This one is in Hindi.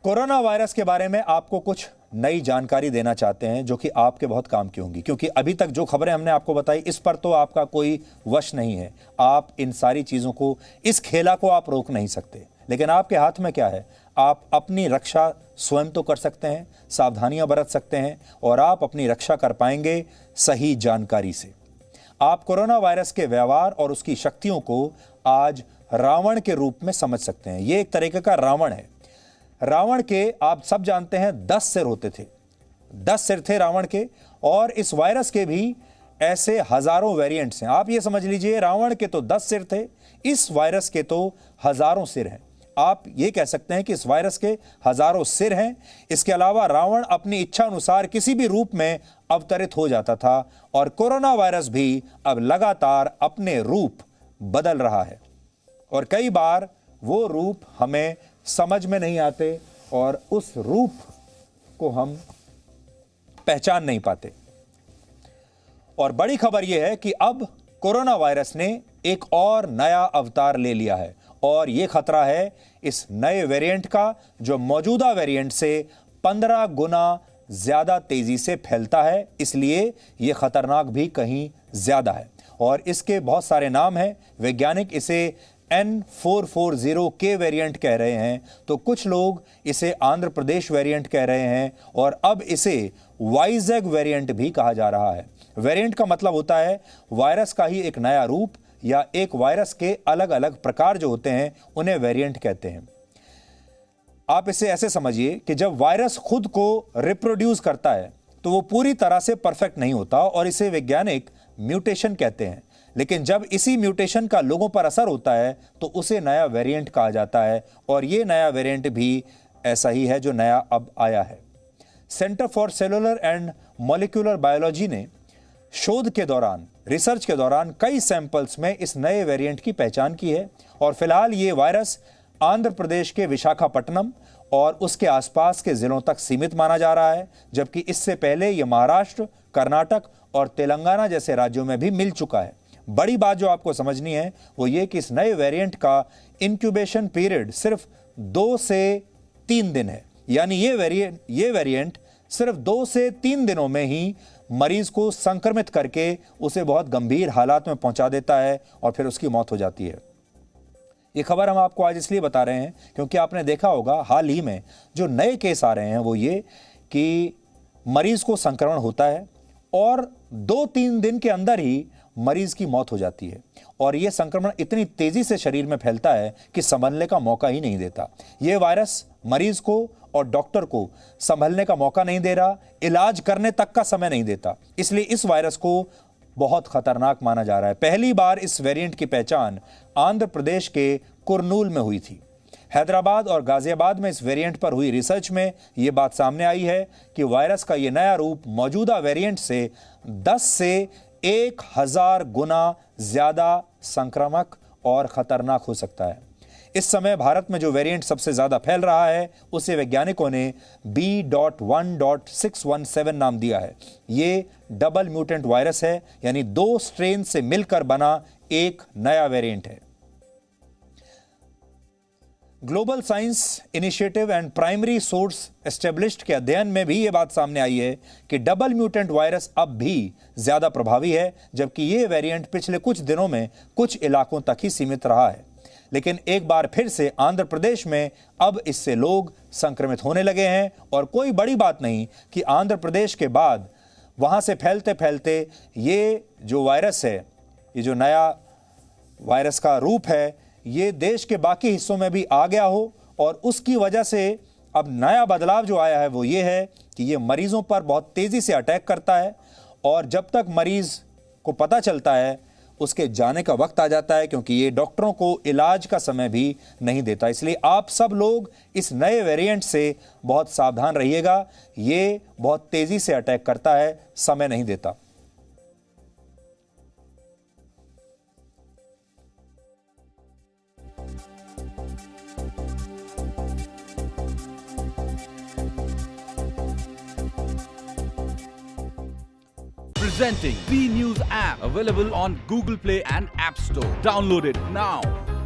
कोरोना वायरस के बारे में आपको कुछ नई जानकारी देना चाहते हैं जो कि आपके बहुत काम की होंगी, क्योंकि अभी तक जो खबरें हमने आपको बताई इस पर तो आपका कोई वश नहीं है। आप इन सारी चीजों को, इस खेला को आप रोक नहीं सकते, लेकिन आपके हाथ में क्या है? आप अपनी रक्षा स्वयं तो कर सकते हैं, सावधानियां बरत सकते हैं और आप अपनी रक्षा कर पाएंगे सही जानकारी से। आप कोरोना वायरस के व्यवहार और उसकी शक्तियों को आज रावण के रूप में समझ सकते हैं। यह एक तरीके का रावण है। रावण के आप सब जानते हैं 10 सिर होते थे, 10 सिर थे रावण के, और इस वायरस के भी ऐसे हजारों वेरिएंट्स हैं। आप ये समझ लीजिए, रावण के तो 10 सिर थे, इस वायरस के तो हजारों सिर हैं। आप ये कह सकते हैं कि इस वायरस के हजारों सिर हैं। इसके अलावा रावण अपनी इच्छा अनुसार किसी भी रूप में अवतरित हो जाता था और कोरोना वायरस भी अब लगातार अपने रूप बदल रहा है और कई बार वो रूप हमें समझ में नहीं आते और उस रूप को हम पहचान नहीं पाते। और बड़ी खबर यह है कि अब कोरोना वायरस ने एक और नया अवतार ले लिया है और यह खतरा है इस नए वेरिएंट का, जो मौजूदा वेरिएंट से 15 गुना ज्यादा तेजी से फैलता है। इसलिए यह खतरनाक भी कहीं ज्यादा है और इसके बहुत सारे नाम हैं। वैज्ञानिक इसे N440K वेरिएंट कह रहे हैं, तो कुछ लोग इसे आंध्र प्रदेश वेरिएंट कह रहे हैं और अब इसे वाइजैग वेरिएंट भी कहा जा रहा है। वेरिएंट का मतलब होता है वायरस का ही एक नया रूप या एक वायरस के अलग अलग प्रकार जो होते हैं उन्हें वेरिएंट कहते हैं। आप इसे ऐसे समझिए कि जब वायरस खुद को रिप्रोड्यूस करता है तो वो पूरी तरह से परफेक्ट नहीं होता और इसे वैज्ञानिक म्यूटेशन कहते हैं, लेकिन जब इसी म्यूटेशन का लोगों पर असर होता है तो उसे नया वेरिएंट कहा जाता है और ये नया वेरिएंट भी ऐसा ही है जो नया अब आया है। Centre for cellular and molecular biology ने शोध के दौरान, रिसर्च के दौरान कई सैंपल्स में इस नए वेरिएंट की पहचान की है और फिलहाल ये वायरस आंध्र प्रदेश के विशाखापट्टनम और उसके आसपास के जिलों तक सीमित माना जा रहा है, जबकि इससे पहले यह महाराष्ट्र, कर्नाटक और तेलंगाना जैसे राज्यों में भी मिल चुका है। बड़ी बात जो आपको समझनी है वो ये कि इस नए वेरिएंट का इंक्यूबेशन पीरियड सिर्फ 2 से 3 दिन है, यानी ये वेरिएंट सिर्फ 2 से 3 दिनों में ही मरीज को संक्रमित करके उसे बहुत गंभीर हालात में पहुंचा देता है और फिर उसकी मौत हो जाती है। ये खबर हम आपको आज इसलिए बता रहे हैं क्योंकि आपने देखा होगा हाल ही में जो नए केस आ रहे हैं वो ये कि मरीज को संक्रमण होता है और 2-3 दिन के अंदर ही मरीज की मौत हो जाती है और यह संक्रमण इतनी तेजी से शरीर में फैलता है कि संभलने का मौका ही नहीं देता। यह वायरस मरीज को और डॉक्टर को संभलने का मौका नहीं दे रहा, इलाज करने तक का समय नहीं देता। इसलिए इस वायरस को बहुत खतरनाक माना जा रहा है। पहली बार इस वेरिएंट की पहचान आंध्र प्रदेश के कुर्नूल में हुई थी। हैदराबाद और गाजियाबाद में इस वेरिएंट पर हुई रिसर्च में यह बात सामने आई है कि वायरस का यह नया रूप मौजूदा वेरिएंट से 10 से 1000 गुना ज्यादा संक्रामक और खतरनाक हो सकता है। इस समय भारत में जो वेरिएंट सबसे ज्यादा फैल रहा है उसे वैज्ञानिकों ने B.1.617 नाम दिया है। ये डबल म्यूटेंट वायरस है, यानी 2 स्ट्रेन से मिलकर बना एक नया वेरिएंट है। Global science initiative and primary source established के अध्ययन में भी यह बात सामने आई है कि डबल म्यूटेंट वायरस अब भी ज्यादा प्रभावी है, जबकि यह वेरिएंट पिछले कुछ दिनों में कुछ इलाकों तक ही सीमित रहा है। लेकिन एक बार फिर से आंध्र प्रदेश में अब इससे लोग संक्रमित होने लगे हैं और कोई बड़ी बात नहीं कि आंध्र प्रदेश के बाद वहां से फैलते फैलते ये जो वायरस है, ये जो नया वायरस का रूप है, ये देश के बाकी हिस्सों में भी आ गया हो और उसकी वजह से अब नया बदलाव जो आया है वो ये है कि ये मरीजों पर बहुत तेजी से अटैक करता है और जब तक मरीज को पता चलता है उसके जाने का वक्त आ जाता है, क्योंकि ये डॉक्टरों को इलाज का समय भी नहीं देता। इसलिए आप सब लोग इस नए वेरिएंट से बहुत सावधान रहिएगा। ये बहुत तेजी से अटैक करता है, समय नहीं देता। Presenting B News app, available on Google Play and App Store. Download it now.